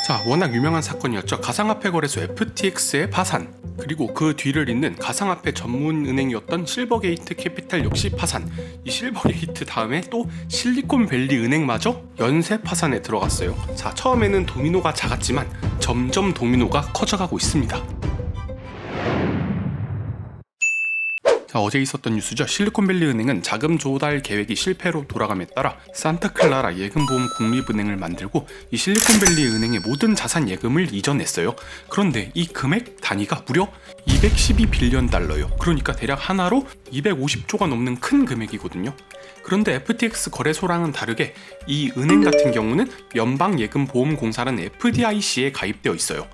자, 워낙 유명한 사건이었죠. 가상화폐 거래소 FTX의 파산, 그리고 그 뒤를 잇는 가상화폐 전문 은행이었던 실버게이트 캐피탈 역시 파산. 이 실버게이트 다음에 또 실리콘밸리 은행마저 연쇄 파산에 들어갔어요. 자, 처음에는 도미노가 작았지만 점점 도미노가 커져가고 있습니다. 자, 어제 있었던 뉴스죠. 실리콘밸리 은행은 자금 조달 계획이 실패로 돌아감에 따라 산타클라라 예금보험 국립은행을 만들고 이 실리콘밸리 은행의 모든 자산 예금을 이전했어요. 그런데 이 금액 단위가 무려 212빌리언 달러요. 그러니까 대략 하나로 250조가 넘는 큰 금액이거든요. 그런데 FTX 거래소랑은 다르게 이 은행 같은 경우는 연방예금보험공사라는 FDIC에 가입되어 있어요.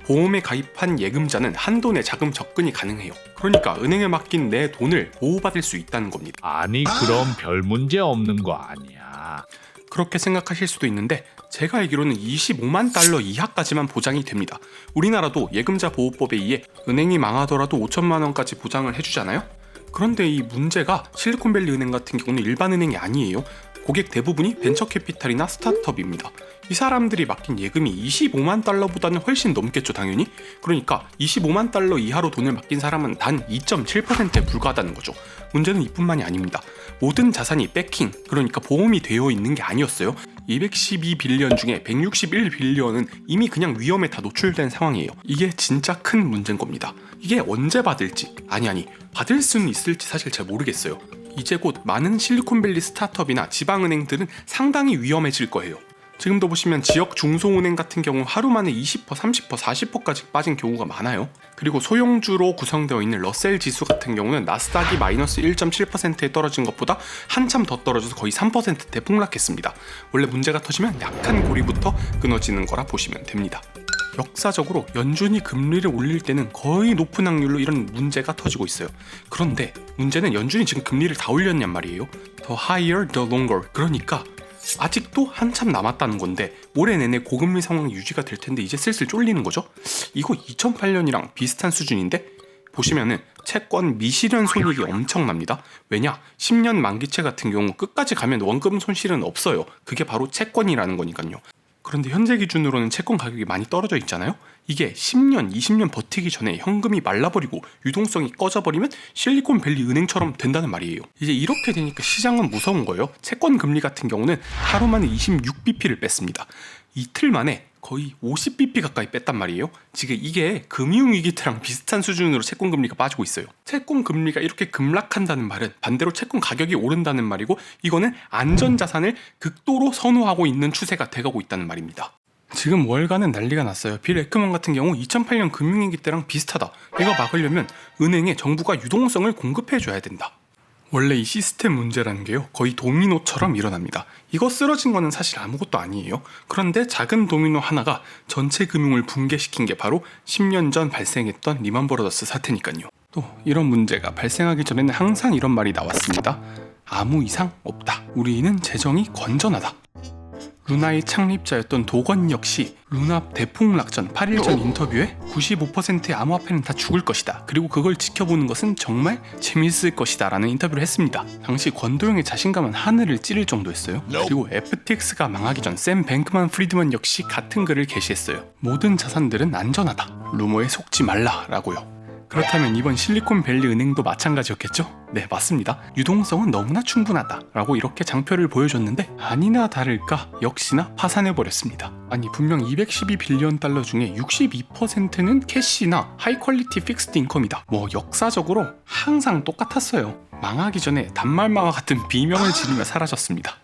보험에 가입한 예금자는 한도 내 자금 접근이 가능해요. 그러니까 은행에 맡긴 내 돈을 보호받을 수 있다는 겁니다. 아니 그럼 별 문제 없는 거 아니야? 그렇게 생각하실 수도 있는데 제가 알기로는 25만 달러 이하까지만 보장이 됩니다. 우리나라도 예금자 보호법에 의해 은행이 망하더라도 5천만 원까지 보장을 해주잖아요. 그런데 이 문제가 실리콘밸리 은행 같은 경우는 일반 은행이 아니에요. 고객 대부분이 벤처캐피탈이나 스타트업입니다. 이 사람들이 맡긴 예금이 25만 달러보다는 훨씬 넘겠죠, 당연히. 그러니까 25만 달러 이하로 돈을 맡긴 사람은 단 2.7%에 불과하다는 거죠. 문제는 이뿐만이 아닙니다. 모든 자산이 백킹, 그러니까 보험이 되어 있는 게 아니었어요. 212빌리언 중에 161빌리언은 이미 그냥 위험에 다 노출된 상황이에요. 이게 진짜 큰 문제인 겁니다. 이게 언제 받을지, 아니 받을 수는 있을지 사실 잘 모르겠어요. 이제 곧 많은 실리콘밸리 스타트업이나 지방은행들은 상당히 위험해질 거예요. 지금도 보시면 지역 중소은행 같은 경우 하루 만에 20%, 30%, 40%까지 빠진 경우가 많아요. 그리고 소형주로 구성되어 있는 러셀 지수 같은 경우는 나스닥이 마이너스 1.7%에 떨어진 것보다 한참 더 떨어져서 거의 3%대 폭락했습니다. 원래 문제가 터지면 약한 고리부터 끊어지는 거라 보시면 됩니다. 역사적으로 연준이 금리를 올릴 때는 거의 높은 확률로 이런 문제가 터지고 있어요. 그런데 문제는 연준이 지금 금리를 다 올렸냔 말이에요. The higher, the longer. 그러니까 아직도 한참 남았다는 건데 올해 내내 고금리 상황이 유지가 될 텐데 이제 슬슬 쫄리는 거죠. 이거 2008년이랑 비슷한 수준인데 보시면은 채권 미실현 손익이 엄청납니다. 왜냐? 10년 만기채 같은 경우 끝까지 가면 원금 손실은 없어요. 그게 바로 채권이라는 거니까요. 그런데 현재 기준으로는 채권 가격이 많이 떨어져 있잖아요. 이게 10년, 20년 버티기 전에 현금이 말라버리고 유동성이 꺼져버리면 실리콘밸리 은행처럼 된다는 말이에요. 이제 이렇게 되니까 시장은 무서운 거예요. 채권 금리 같은 경우는 하루 만에 26bp를 뺐습니다. 이틀 만에 거의 50bp 가까이 뺐단 말이에요. 지금 이게 금융위기 때랑 비슷한 수준으로 채권 금리가 빠지고 있어요. 채권 금리가 이렇게 급락한다는 말은 반대로 채권 가격이 오른다는 말이고 이거는 안전자산을 극도로 선호하고 있는 추세가 돼가고 있다는 말입니다. 지금 월가는 난리가 났어요. 빌 에크먼 같은 경우 2008년 금융위기 때랑 비슷하다. 이거 막으려면 은행에 정부가 유동성을 공급해줘야 된다. 원래 이 시스템 문제라는 게요 거의 도미노처럼 일어납니다. 이거 쓰러진 거는 사실 아무것도 아니에요. 그런데 작은 도미노 하나가 전체 금융을 붕괴시킨 게 바로 10년 전 발생했던 리먼 브러더스 사태니까요. 또 이런 문제가 발생하기 전에는 항상 이런 말이 나왔습니다. 아무 이상 없다. 우리는 재정이 건전하다. 루나의 창립자였던 도건 역시 루나 대폭락 전 8일 전 인터뷰에 95%의 암호화폐는 다 죽을 것이다. 그리고 그걸 지켜보는 것은 정말 재밌을 것이다 라는 인터뷰를 했습니다. 당시 권도영의 자신감은 하늘을 찌를 정도였어요. 그리고 FTX가 망하기 전 샘 뱅크만 프리드먼 역시 같은 글을 게시했어요. 모든 자산들은 안전하다. 루머에 속지 말라 라고요. 그렇다면 이번 실리콘밸리 은행도 마찬가지였겠죠? 네, 맞습니다. 유동성은 너무나 충분하다 라고 이렇게 장표를 보여줬는데 아니나 다를까 역시나 파산해버렸습니다. 아니 분명 212빌리언 달러 중에 62%는 캐시나 하이퀄리티 픽스드 인컴이다. 뭐 역사적으로 항상 똑같았어요. 망하기 전에 단말마와 같은 비명을 지르며 사라졌습니다.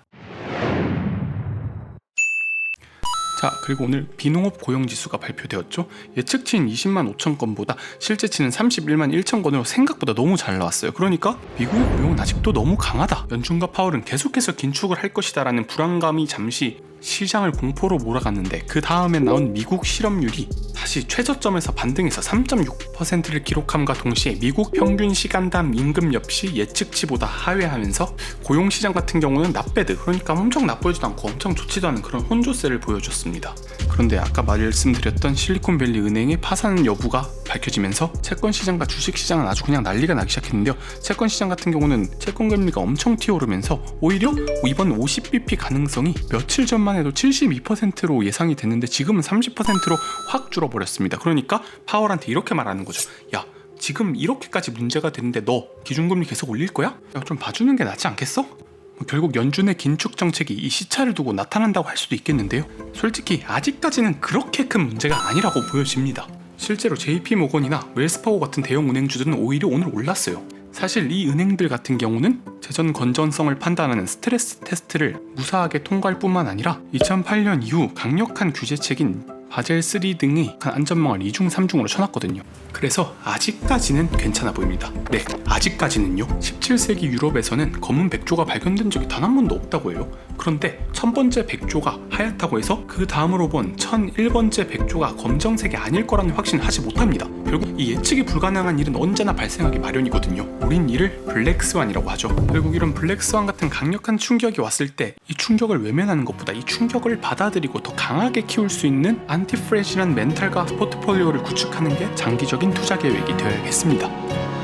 자, 그리고 오늘 비농업 고용지수가 발표되었죠. 예측치인 20만 5천 건보다 실제치는 31만 1천 건으로 생각보다 너무 잘 나왔어요. 그러니까 미국의 고용은 아직도 너무 강하다. 연준과 파월은 계속해서 긴축을 할 것이다 라는 불안감이 잠시 시장을 공포로 몰아갔는데 그 다음에 나온 미국 실업률이 다시 최저점에서 반등해서 3.6%를 기록함과 동시에 미국 평균 시간당 임금 역시 예측치보다 하회하면서 고용시장 같은 경우는 not 그러니까 엄청 나쁘지도 않고 엄청 좋지도 않은 그런 혼조세를 보여줬습니다. 그런데 아까 말씀드렸던 실리콘밸리 은행의 파산 여부가 밝혀지면서 채권 시장과 주식 시장은 아주 그냥 난리가 나기 시작했는데요. 채권 시장 같은 경우는 채권 금리가 엄청 튀어오르면서 오히려 이번 50bp 가능성이 며칠 전만 해도 72%로 예상이 됐는데 지금은 30%로 확 줄어버렸습니다. 그러니까 파월한테 이렇게 말하는 거죠. 야, 지금 이렇게까지 문제가 됐는데 너 기준금리 계속 올릴 거야? 야, 좀 봐주는 게 낫지 않겠어? 결국 연준의 긴축 정책이 이 시차를 두고 나타난다고 할 수도 있겠는데요. 솔직히 아직까지는 그렇게 큰 문제가 아니라고 보여집니다. 실제로 JP모건이나 웰스파고 같은 대형 은행주들은 오히려 오늘 올랐어요. 사실 이 은행들 같은 경우는 재정 건전성을 판단하는 스트레스 테스트를 무사하게 통과할 뿐만 아니라 2008년 이후 강력한 규제책인 바젤 3 등의 안전망을 2중 3중으로 쳐놨거든요. 그래서 아직까지는 괜찮아 보입니다. 네, 아직까지는요. 17세기 유럽에서는 검은 백조가 발견된 적이 단 한 번도 없다고 해요. 그런데 1000번째 백조가 하얗다고 해서 그 다음으로 본 1001번째 백조가 검정색이 아닐 거라는 확신을 하지 못합니다. 결국 이 예측이 불가능한 일은 언제나 발생하기 마련이거든요. 우린 이를 블랙스완이라고 하죠. 결국 이런 블랙스완 같은 강력한 충격이 왔을 때 이 충격을 외면하는 것보다 이 충격을 받아들이고 더 강하게 키울 수 있는 안티프레시한 멘탈과 포트폴리오를 구축하는 게 장기적인 투자 계획이 되어야겠습니다.